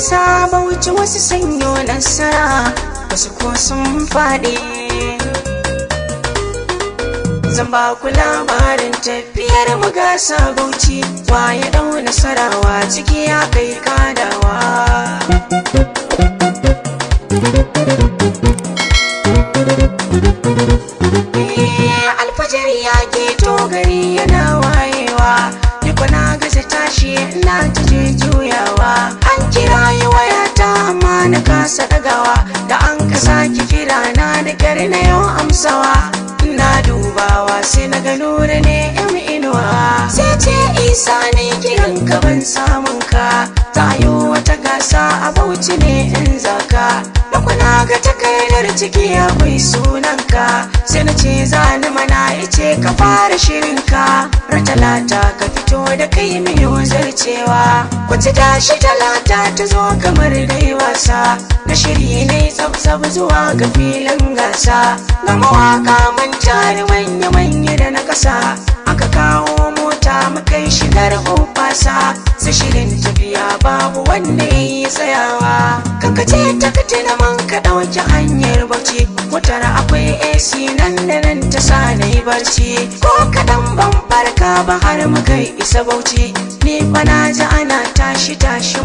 gasa Bauchi wasu sanyo nasara wasu ko sun faɗi. Zan ba ku labarin tafiyar mu gasa Bauchi, wa ya dau nasarawa ciki ya kai kadawa. Alfajir ya keto gari yana wayewa, ni kuna gaza tashi ina ta je juyawa. An kira yi wayata amma na kasa dagawa, da an ka sake kira na da kyar na yau amsawa. Ina dubawa sai na ga Nura ne yan inuwa, sai ce Isa ne kiran ka ban samun ka, ta yi wata gasa a Bauchi ne in zaka. Da kuna ga takardar ciki akwai sunanka, sai na ce zani mana ice ka fara shirinka. Talata ka fito da kai miyo zarcewa, kwace tashi Talata ta zo kamar dai wasa. Na shiri ne tsab zuwa ga filin gasa, ga mawaka mun tare manya da na kasa. Aka kawo mota mukai shigar ofasa, su shirin tafiya babu wanda ya yi tsayawa. Kankace ta katina man ka ɗauki hanyar Bauchi, motar akwai AC nan da nan ta sa na yi barci. Ko kaɗan ban farka ba har muka isa Bauchi, ni fa na ji ana tashi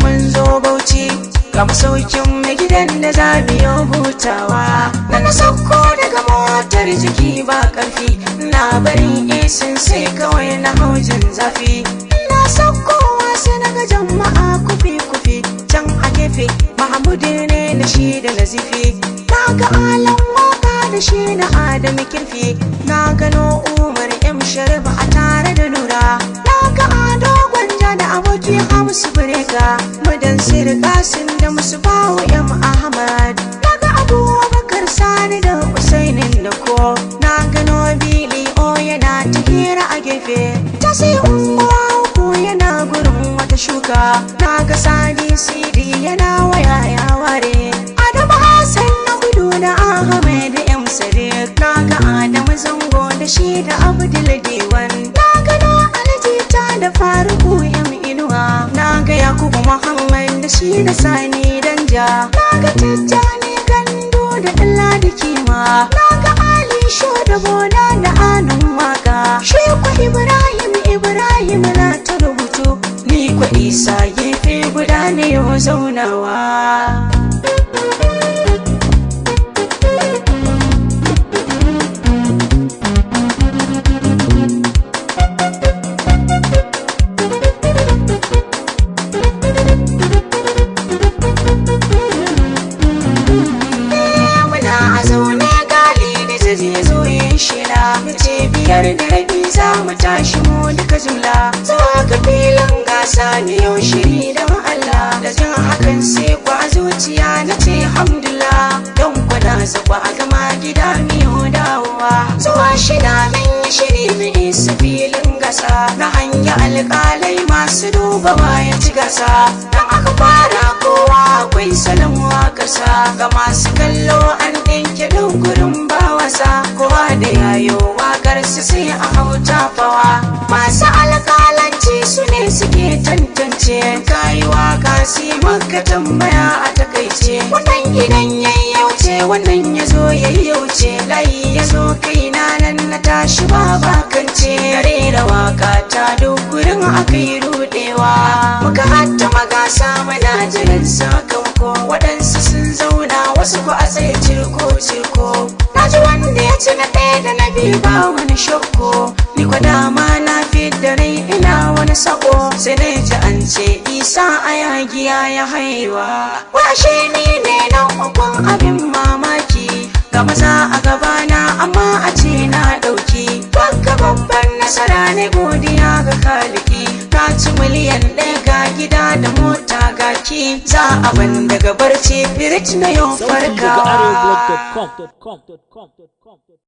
mun zo Bauchi. Ga masaukin mai gidan da za mu yi hutawa, na sauko daga motar jiki ba ƙarfi, na barin isin sai kawai na haujin zafi. Na saukowa sai na ga jama'a kufi can a gefe, Mahmudu ne da shi da Nazifi. Na ga Alan waka da shi da Adamu Kirfi, na gano Umar M Sharif a tare da Nura. Na ga Ado Gwanja da aboki Hamsu Breka, Mudan Sir Kasim da Musbahu M Ahmad. Na ga Abubakar Sani da Usainin da ko, na gano Bili O yana ta hira a gefe, ta sai unguwa uku yana gurin wata shuka. Na ga Sadi Sidi yana waya ya ware, Adamu Hassan na gudu da Ahmed M Sadiq. Na ga Adamu Zango da shi da Abdul Diwan. Na gano Aljita da Faruku M Inuwa. Na ga Yakubu Muhammad da shi da Sani Danja. Na ga Tijjani Gandu da Dalla da Kima. Na ga Ali Sho da Boda da Anun Waka. Sheku Ibrahim na ta rubutu, ni kwa Isa gefe guda ne yau zaunawa. Biyar da rabi za mu tashi mu duka jumla, zuwa ga filin gasa ne yau shiri don Allah. Da jin hakan sai kwa zuciya na ce hamdulillah, don kuna zuwa a gama gida miyo dawowa. Zuwa shida min yi shiri mu isa filin gasa, na hanya alƙalai masu duba ya ci gasa. Don aka fara kowa akwai salon waƙarsa, ga masu kallo an ɗinke gurin ba wasa. Kowa da yayo waƙarsa sai a hauta fawa, masu alƙalanci su ne suke tantance. Kayi waka sai maka tambaya a takaice, wannan idan yayyauce wannan ya zo yayyauce. Layi ya zo kaina nan na tashi ba bakance, dare da waka ta gurin akai rudewa. Muka hatta magasa muna jiran sakamako, waɗansu sun zauna wasu ko a tsaye cirko. Na ji wanda ya ci na ɗaya da na biyu ba wani shakko, ni kwa dama na fi da rai ina wani sako. Sai na ji an ce Isa a yagiya ya haiwa, washe ni ne na ukun abin mamaki. Ga maza a gabana amma a ce na ɗauki, baka babban nasara ne godiya ga Kaliki. Ka ci miliyan ɗaya ga gida da mota ga ki, za a ban daga barci firit na yau farka.